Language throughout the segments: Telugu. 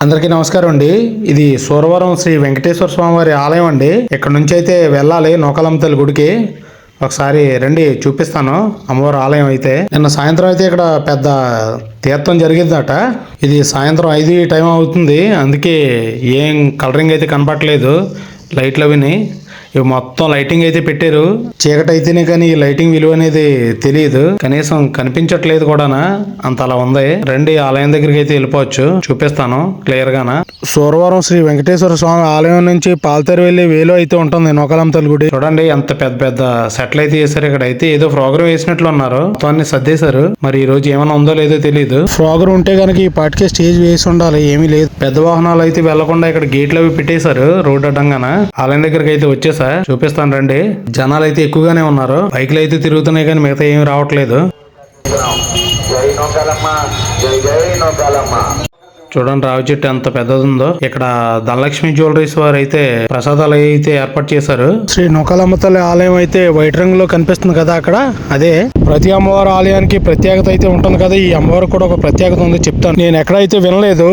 అందరికీ నమస్కారం అండి. ఇది సూరవరం శ్రీ వెంకటేశ్వర స్వామి వారి ఆలయం అండి. ఇక్కడ నుంచి అయితే వెళ్ళాలి నూకాలమ్మ తల్లి గుడికి. ఒకసారి రండి చూపిస్తాను అమ్మవారి ఆలయం. అయితే నిన్న సాయంత్రం అయితే ఇక్కడ పెద్ద తీర్థం జరిగిందట. ఇది సాయంత్రం 5 టైం అవుతుంది, అందుకే ఏం కలరింగ్ అయితే కనపడలేదు. లైట్లు అవిని ఇవి మొత్తం లైటింగ్ అయితే పెట్టారు. చీకటి అయితేనే కానీ ఈ లైటింగ్ విలువ అనేది తెలియదు, కనీసం కనిపించట్లేదు కూడా. అంత అలా ఉంది. రండి ఆలయం దగ్గరికి అయితే వెళ్ళిపోవచ్చు, చూపిస్తాను క్లియర్ గాన. సూరవరం శ్రీ వెంకటేశ్వర స్వామి ఆలయం నుంచి పాలతేరు వెళ్లి వేలు అయితే ఉంటుంది నూకాలమ్మ తల్లి గుడి. చూడండి ఎంత పెద్ద పెద్ద సెట్లు అయితే చేశారు. ఇక్కడ అయితే ఏదో ప్రోగ్రామ్ వేసినట్లు ఉన్నారు, మొత్తాన్ని సర్దేశారు. మరి ఈ రోజు ఏమైనా ఉందో లేదో తెలియదు. ప్రోగ్రామ్ ఉంటే కనుక ఈ పాటికే స్టేజ్ వేసి ఉండాలి, ఏమీ లేదు. పెద్ద వాహనాలు అయితే వెళ్లకుండా ఇక్కడ గేట్లు అవి పెట్టేశారు రోడ్డు అడ్డంగాన. ఆలయం దగ్గరికి అయితే వచ్చేసారు, చూపిస్తాను రండి. జనాలు అయితే ఎక్కువగానే ఉన్నారు, బైక్లు అయితే తిరుగుతున్నాయి కానీ మిగతా ఏమి రావట్లేదు. చూడండి రావి చెట్టు ఎంత పెద్దది ఉందో. ఇక్కడ ధనలక్ష్మి జ్యువెలరీస్ వారు అయితే ప్రసాదాలు అయితే ఏర్పాటు చేశారు. శ్రీ నూకాలమ్మ తల్లి ఆలయం అయితే వైట్ రంగులో కనిపిస్తుంది కదా అక్కడ, అదే. ప్రతి అమ్మవారి ఆలయానికి ప్రత్యేకత అయితే ఉంటుంది కదా, ఈ అమ్మవారికి కూడా ఒక ప్రత్యేకత ఉంది, చెప్తాను. నేను ఎక్కడైతే వినలేదు.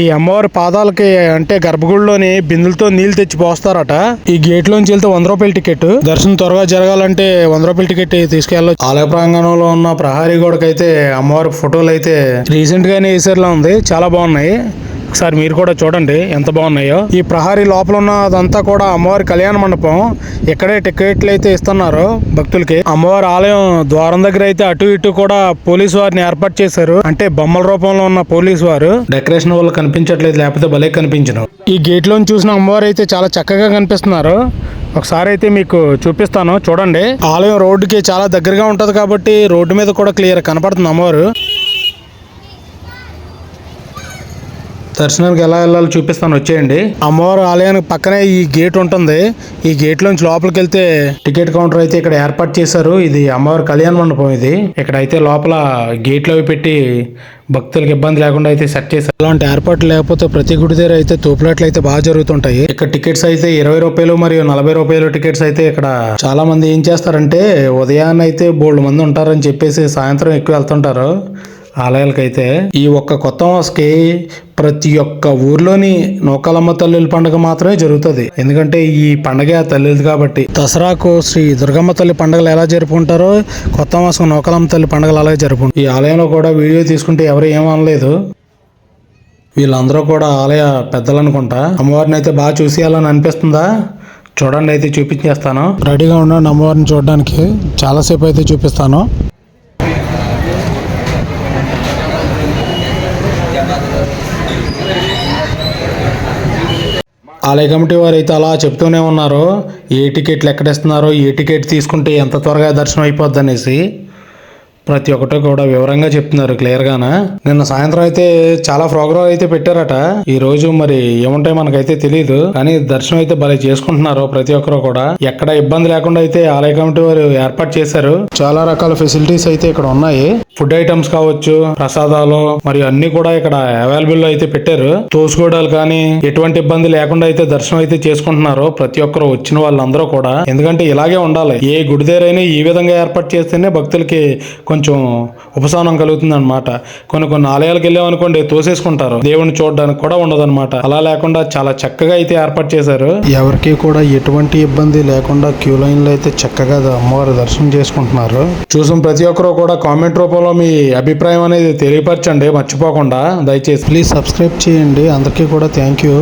ఈ అమ్మవారి పాదాలకి అంటే గర్భగుడిలోని బిందులతో నీళ్లు తెచ్చి పోస్తారట. ఈ గేట్ లోంచి వెళ్తే 100 రూపాయల టికెట్. దర్శనం త్వరగా జరగాలంటే 100 రూపాయల టికెట్ తీసుకెళ్ళచ్చు. ఆలయ ప్రాంగణంలో ఉన్న ప్రహారీ గోడకైతే అమ్మవారి ఫోటోలు అయితే రీసెంట్ గానే వేసేలా ఉంది, చాలా బాగున్నాయి. ఒకసారి మీరు కూడా చూడండి ఎంత బాగున్నాయో. ఈ ప్రహారీ లోపల ఉన్నదంతా కూడా అమ్మవారి కళ్యాణ మండపం. ఇక్కడే టికెట్లు అయితే ఇస్తున్నారు భక్తులకి. అమ్మవారి ఆలయం ద్వారం దగ్గర అయితే అటు ఇటు కూడా పోలీసు వారిని ఏర్పాటు చేశారు, అంటే బొమ్మల రూపంలో ఉన్న పోలీసు వారు. డెకరేషన్ వల్ల కనిపించట్లేదు, లేకపోతే భలే కనిపించను. ఈ గేట్ లోని చూసిన అమ్మవారు అయితే చాలా చక్కగా కనిపిస్తున్నారు. ఒకసారి అయితే మీకు చూపిస్తాను చూడండి. ఆలయం రోడ్డుకి చాలా దగ్గరగా ఉంటది కాబట్టి రోడ్డు మీద కూడా క్లియర్ కనపడుతుంది అమ్మవారు. దర్శనానికి ఎలా వెళ్ళాలో చూపిస్తాను, వచ్చేయండి. అమ్మవారి ఆలయానికి పక్కనే ఈ గేట్ ఉంటుంది. ఈ గేట్ లోంచి లోపలికి వెళ్తే టికెట్ కౌంటర్ అయితే ఇక్కడ ఏర్పాటు చేశారు. ఇది అమ్మవారి కళ్యాణ మండపం. ఇది ఇక్కడ అయితే లోపల గేట్లు అవి పెట్టి భక్తులకు ఇబ్బంది లేకుండా అయితే సెట్ చేశారు. అలాంటి ఏర్పాట్లు లేకపోతే ప్రతి గుడి దగ్గర అయితే తోపులాట్లు అయితే బాగా జరుగుతుంటాయి. ఇక్కడ టికెట్స్ అయితే 20 రూపాయలు మరియు 40 రూపాయలు టికెట్స్ అయితే ఇక్కడ చాలా మంది ఏం చేస్తారంటే ఉదయాన్నే అయితే బోల్డ్ మంది ఉంటారని చెప్పేసి సాయంత్రం ఎక్కువ వెళ్తుంటారు ఆలయాలకైతే. ఈ ఒక్క కొత్త మాసకి ప్రతి ఒక్క ఊర్లోని నూకాలమ్మ తల్లుల పండుగ మాత్రమే జరుగుతుంది, ఎందుకంటే ఈ పండుగ తల్లిది కాబట్టి. దసరాకు శ్రీ దుర్గమ్మ తల్లి పండుగలు ఎలా జరుపుకుంటారో కొత్త మాసం నూకాలమ్మ తల్లి పండుగలు అలాగే జరుపుకుంటారు. ఈ ఆలయంలో కూడా వీడియో తీసుకుంటే ఎవరు ఏమనలేదు. వీళ్ళందరూ కూడా ఆలయ పెద్దలు అనుకుంటా. అమ్మవారిని అయితే బాగా చూసేయాలని అనిపిస్తుందా? చూడండి, అయితే చూపించేస్తాను. రెడీగా ఉండండి అమ్మవారిని చూడడానికి, చాలాసేపు అయితే చూపిస్తాను. ఆలయ కమిటీ వారు అయితే అలా చెప్తూనే ఉన్నారు, ఏ టికెట్లు ఎక్కడిస్తున్నారో, ఏ టికెట్ తీసుకుంటే ఎంత త్వరగా దర్శనం అయిపోద్ది అనేసి ప్రతి ఒక్కటి కూడా వివరంగా చెప్తున్నారు క్లియర్ గాన. నిన్న సాయంత్రం అయితే చాలా ప్రోగ్రాం అయితే పెట్టారట. ఈ రోజు మరి ఏముంటాయి మనకైతే తెలియదు, కానీ దర్శనం అయితే భలే చేసుకుంటున్నారు ప్రతి ఒక్కరు కూడా. ఎక్కడ ఇబ్బంది లేకుండా అయితే ఆలయ కమిటీ వారు ఏర్పాటు చేశారు. చాలా రకాల ఫెసిలిటీస్ అయితే ఇక్కడ ఉన్నాయి. ఫుడ్ ఐటమ్స్ కావచ్చు, ప్రసాదాలు మరియు అన్ని కూడా ఇక్కడ అవైలబుల్ అయితే పెట్టారు. తోసుకోవడాలు కానీ ఎటువంటి ఇబ్బంది లేకుండా అయితే దర్శనం అయితే చేసుకుంటున్నారు ప్రతి ఒక్కరు వచ్చిన వాళ్ళందరూ కూడా. ఎందుకంటే ఇలాగే ఉండాలి, ఏ గుడి దగ్గరైనా ఈ విధంగా ఏర్పాటు చేస్తేనే భక్తులకి కొంచెం ఉపశమనం కలుగుతుంది అనమాట. కొన్ని ఆలయాలకు వెళ్ళామనుకోండి తోసేసుకుంటారు, దేవుడిని చూడడానికి కూడా ఉండదు అనమాట. అలా లేకుండా చాలా చక్కగా అయితే ఏర్పాటు చేశారు. ఎవరికి కూడా ఎటువంటి ఇబ్బంది లేకుండా క్యూ లైన్ లో అయితే చక్కగా అమ్మవారి దర్శనం చేసుకుంటున్నారు. చూసిన ప్రతి ఒక్కరు కూడా కామెంట్ రూపంలో మీ అభిప్రాయం అనేది తెలియపరచండి మర్చిపోకుండా దయచేసి. ప్లీజ్ సబ్స్క్రైబ్ చేయండి. అందరికీ కూడా థ్యాంక్ యూ.